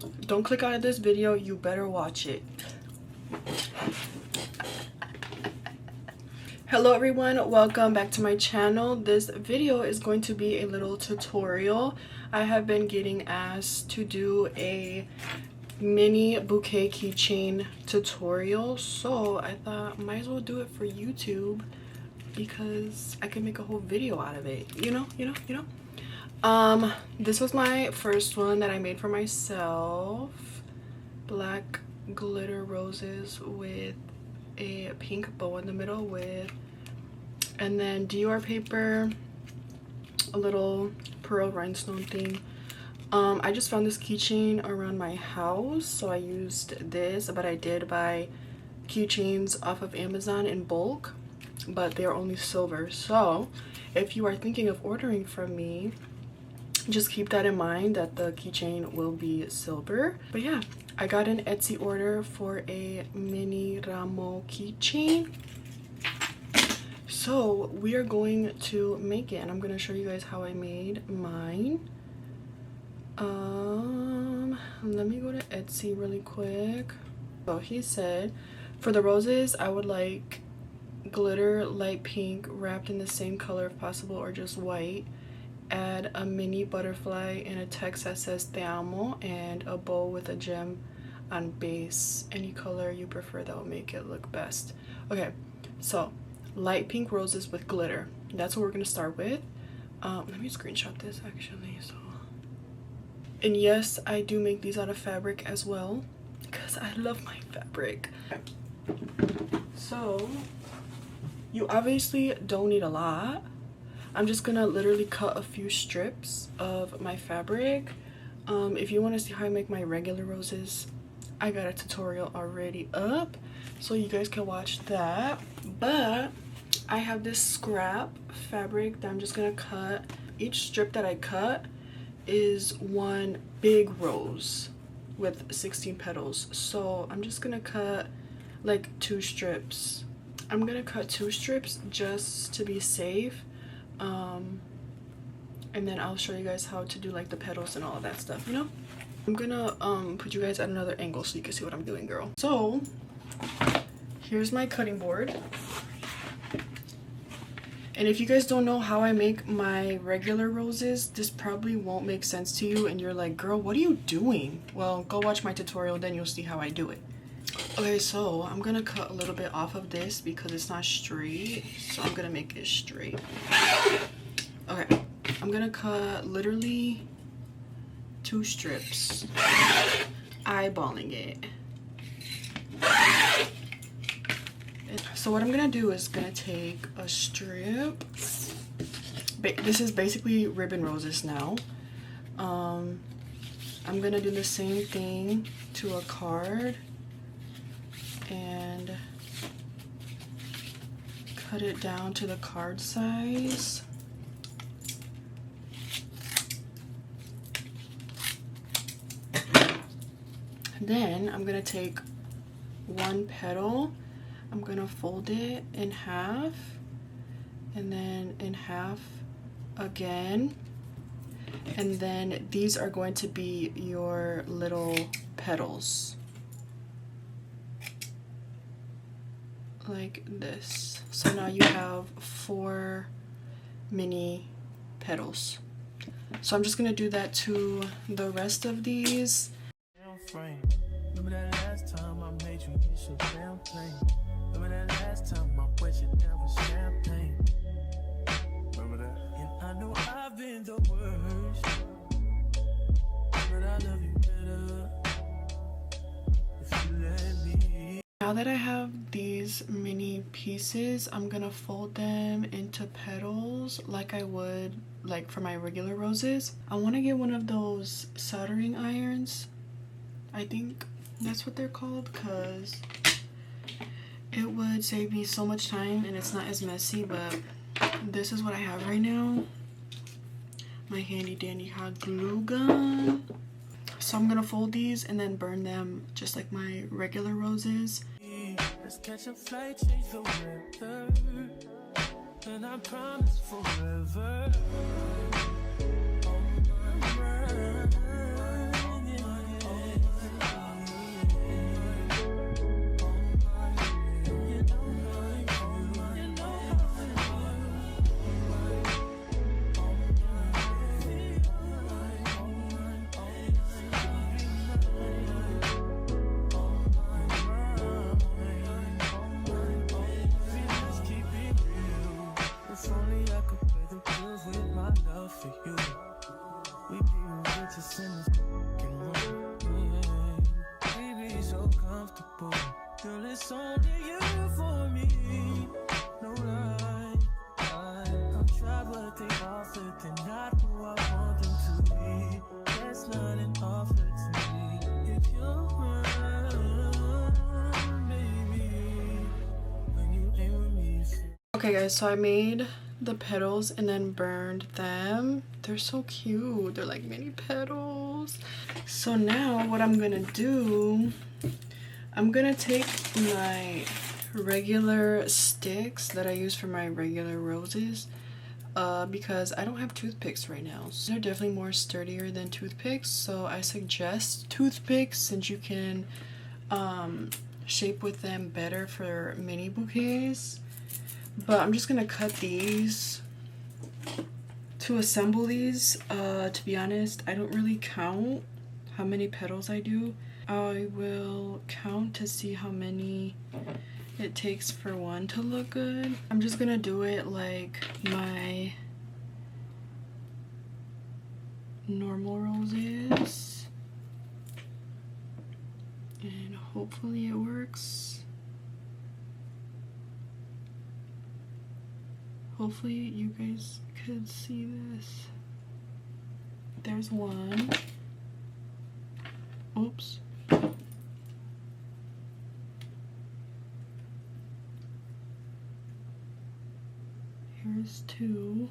Don't click out of this video, you better watch it. Hello everyone, welcome back to my channel. This video is going to be a little tutorial. I have been getting asked to do a mini bouquet keychain tutorial, so I thought I might as well do it for YouTube because I can make a whole video out of it, you know. This was my first one that I made for myself. Black glitter roses with a pink bow in the middle and then Dior paper, a little pearl rhinestone thing. I just found this keychain around my house, so I used this, but I did buy keychains off of Amazon in bulk, but they're only silver. So if you are thinking of ordering from me, just keep that in mind, that the keychain will be silver. But yeah, I got an Etsy order for a mini ramo keychain, so we are going to make it, and I'm going to show you guys how I made mine. Let me go to Etsy really quick. So he said for the roses I would like glitter light pink wrapped in the same color if possible, or just white. Add a mini butterfly and a text that says te amo, and a bow with a gem on base. Any color you prefer that will make it look best. Okay, so light pink roses with glitter, that's what we're gonna start with. Let me screenshot this actually. So, and yes, I do make these out of fabric as well because I love my fabric. So you obviously don't need a lot. I'm just gonna literally cut a few strips of my fabric. If you want to see how I make my regular roses, I got a tutorial already up, so you guys can watch that. But I have this scrap fabric that I'm just gonna cut. Each strip that I cut is one big rose with 16 petals, so I'm just gonna cut like 2 strips. I'm gonna cut 2 strips just to be safe, and then I'll show you guys how to do like the petals and all of that stuff, you know. I'm gonna put you guys at another angle so you can see what I'm doing, girl. So here's my cutting board. And if you guys don't know how I make my regular roses, this probably won't make sense to you and you're like, girl, what are you doing? Well, go watch my tutorial, then you'll see how I do it. Okay, so I'm gonna cut a little bit off of this because it's not straight, so I'm gonna make it straight. Okay, I'm gonna cut literally 2 strips, eyeballing it. So what I'm gonna do is gonna take a strip. This is basically ribbon roses now. I'm gonna do the same thing to a card and cut it down to the card size. Then I'm gonna take one petal, I'm gonna fold it in half and then in half again, and then these are going to be your little petals like this. So now you have 4 mini petals. So I'm just gonna do that to the rest of these. Remember that last time I made you miss your champagne. Remember that last time I wet you down with champagne. Remember that? And I know I've been the worst, but I love you better if you let me. Now that I have these mini pieces, I'm gonna fold them into petals like I would like for my regular roses. I want to get one of those soldering irons. I think that's what they're called, because it would save me so much time and it's not as messy. But this is what I have right now, my handy dandy hot glue gun. So I'm gonna fold these and then burn them just like my regular roses. Let's catch a flight, change the weather, and I promise forever. it's only you for me. No lie, I'll try what they offer, they're not who I want them to be. There's nothing offered to me. If you're mine, baby, when you ain't with me. Okay guys, so I made the petals and then burned them. They're so cute. They're like mini petals. So now what I'm gonna do, I'm gonna take my regular sticks that I use for my regular roses because I don't have toothpicks right now. So they're definitely more sturdier than toothpicks, so I suggest toothpicks since you can shape with them better for mini bouquets. But I'm just gonna cut these to assemble these. To be honest, I don't really count how many petals I do. I will count to see how many it takes for one to look good. I'm just gonna do it like my normal roses, and hopefully it works. Hopefully you guys could see this. There's one. Oops. Here's two.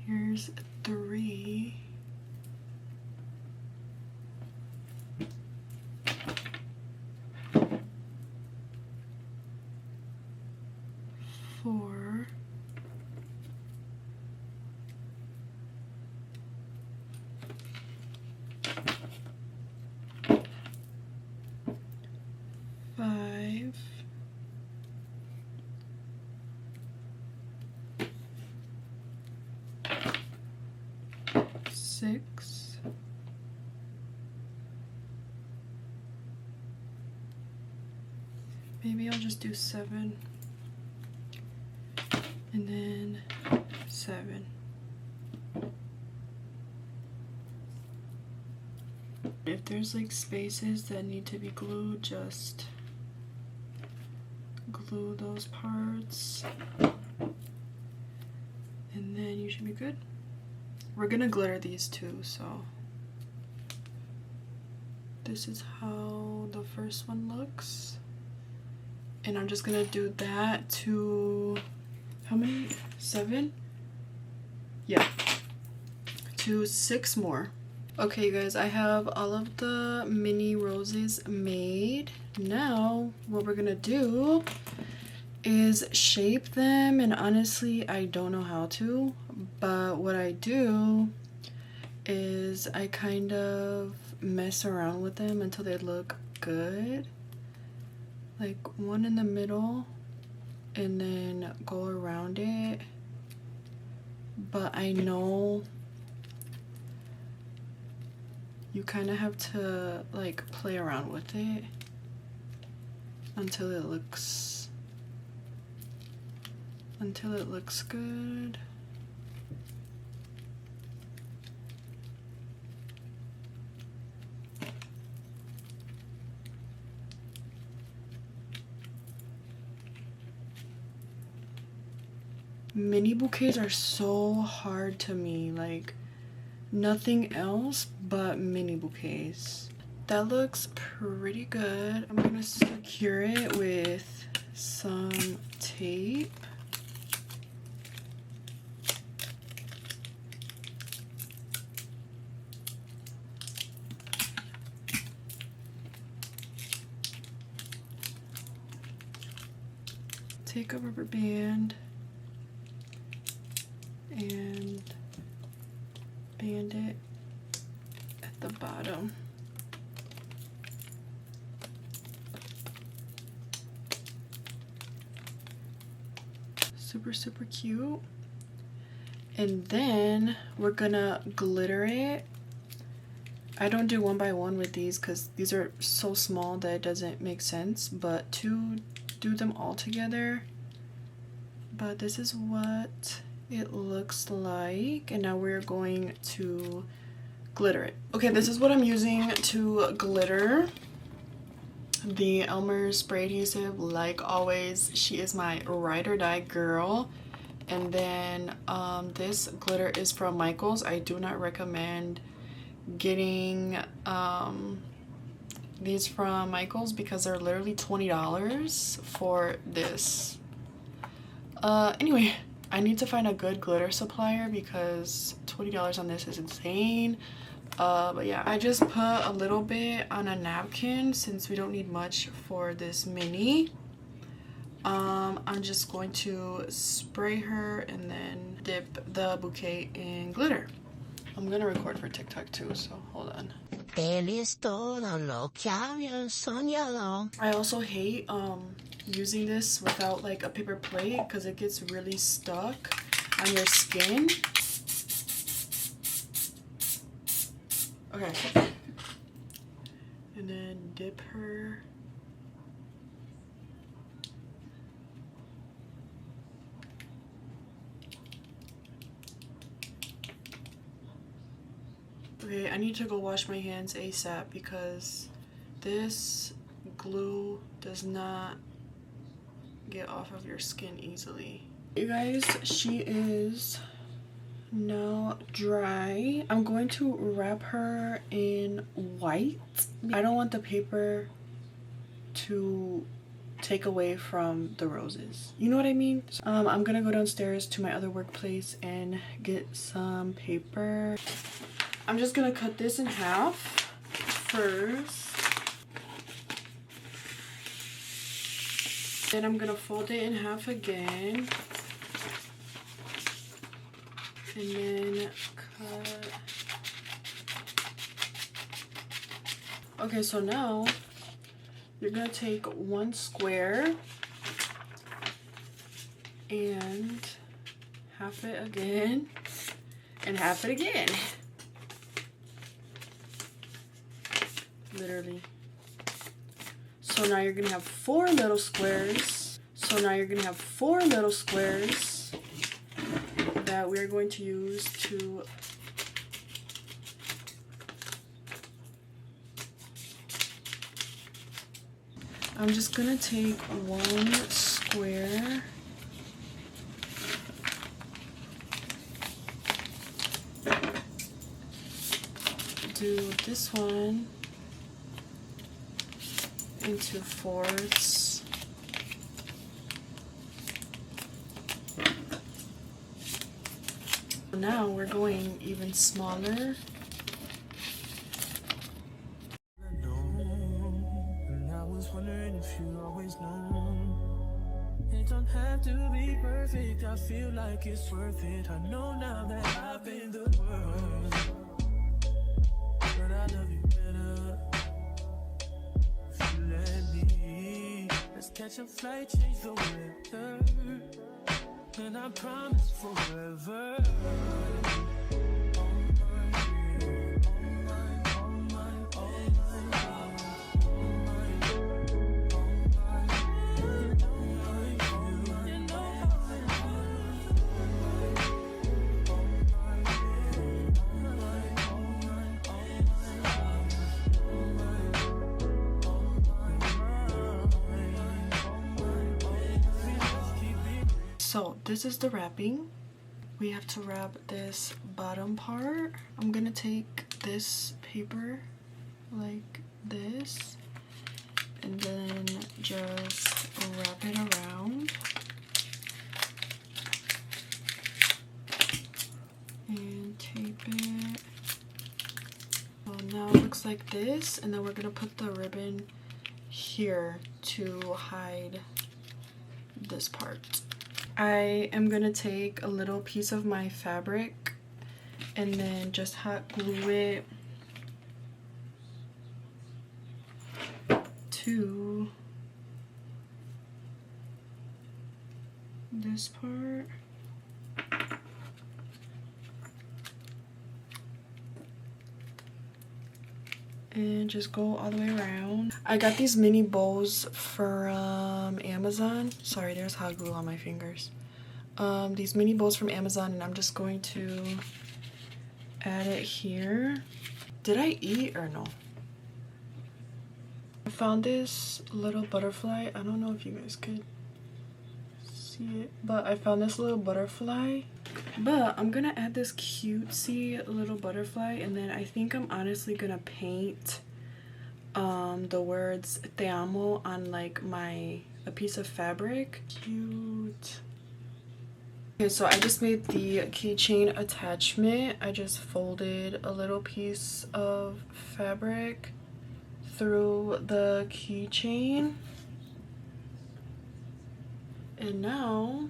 Here's three. Four. Five. Six. Maybe I'll just do seven. And then seven. If there's like spaces that need to be glued, just glue those parts. And then you should be good. We're gonna glitter these too, so this is how the first one looks. And I'm just gonna do that to, how many? 7? Yeah, to 6 more. Okay you guys, I have all of the mini roses made. Now what we're gonna do is shape them, and honestly I don't know how to, but what I do is I kind of mess around with them until they look good, like one in the middle and then go around it. But I know you kind of have to like play around with it until it looks good. Mini bouquets are so hard to me, like nothing else but mini bouquets. That looks pretty good. I'm gonna secure it with some tape. Take a rubber band and band it at the bottom. Super cute. And then we're gonna glitter it. I don't do one by one with these because these are so small that it doesn't make sense, but to do them all together, but this is what it looks like. And now we're going to glitter it. Okay, this is what I'm using to glitter the Elmer's spray adhesive. Like always, she is my ride or die girl. And then this glitter is from Michaels. I do not recommend getting these from Michaels because they're literally $20 for this. Anyway, I need to find a good glitter supplier because $20 on this is insane. But yeah, I just put a little bit on a napkin since we don't need much for this mini. I'm just going to spray her and then dip the bouquet in glitter. I'm gonna record for TikTok too, so hold on. I also hate using this without like a paper plate because it gets really stuck on your skin. Okay. And then dip her. Okay, I need to go wash my hands ASAP because this glue does not get off of your skin easily. You guys, she is now dry. I'm going to wrap her in white. I don't want the paper to take away from the roses. You know what I mean? So, I'm gonna go downstairs to my other workplace and get some paper. I'm just gonna cut this in half first. Then I'm gonna fold it in half again. And then cut. Okay, so now you're gonna take one square and half it again and half it again. Literally. So now you're gonna have 4 little squares. So now you're gonna have 4 little squares that we're going to use to I'm just gonna take one square do this one into 4ths. Now we're going even smaller. It don't have to be perfect. I feel like it's worth it. I know now that I've been the worst, but I love you better. If you let me, let's catch a flight, change the weather, and I promise forever. So this is the wrapping. We have to wrap this bottom part. I'm gonna take this paper like this and then just wrap it around and tape it. So now it looks like this, and then we're gonna put the ribbon here to hide this part. I am gonna take a little piece of my fabric and then just hot glue it to this part. And just go all the way around. I got these mini bows from Amazon. Sorry, there's hot glue on my fingers. these mini bowls from Amazon, and I'm just going to add it here. Did I eat or no? I found this little butterfly. I don't know if you guys could see it, but I found this little butterfly. But I'm gonna add this cutesy little butterfly, and then I think I'm honestly gonna paint the words te amo on like a piece of fabric. Cute. Okay, so I just made the keychain attachment. I just folded a little piece of fabric through the keychain, and now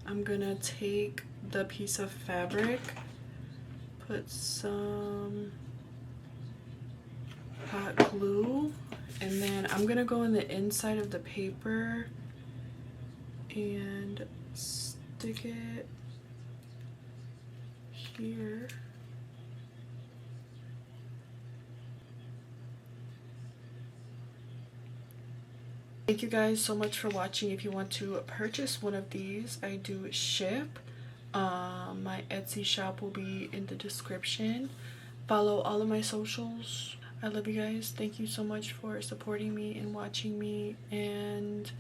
I'm gonna take the piece of fabric, put some hot glue, and then I'm gonna go in the inside of the paper and stick it here. Thank you guys so much for watching. If you want to purchase one of these, I do ship. My Etsy shop will be in the description. Follow all of my socials. I love you guys. Thank you so much for supporting me and watching me and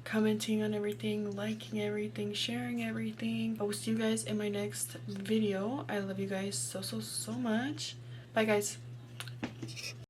commenting on everything, liking everything, sharing everything. I will see you guys in my next video. I love you guys so much. Bye guys.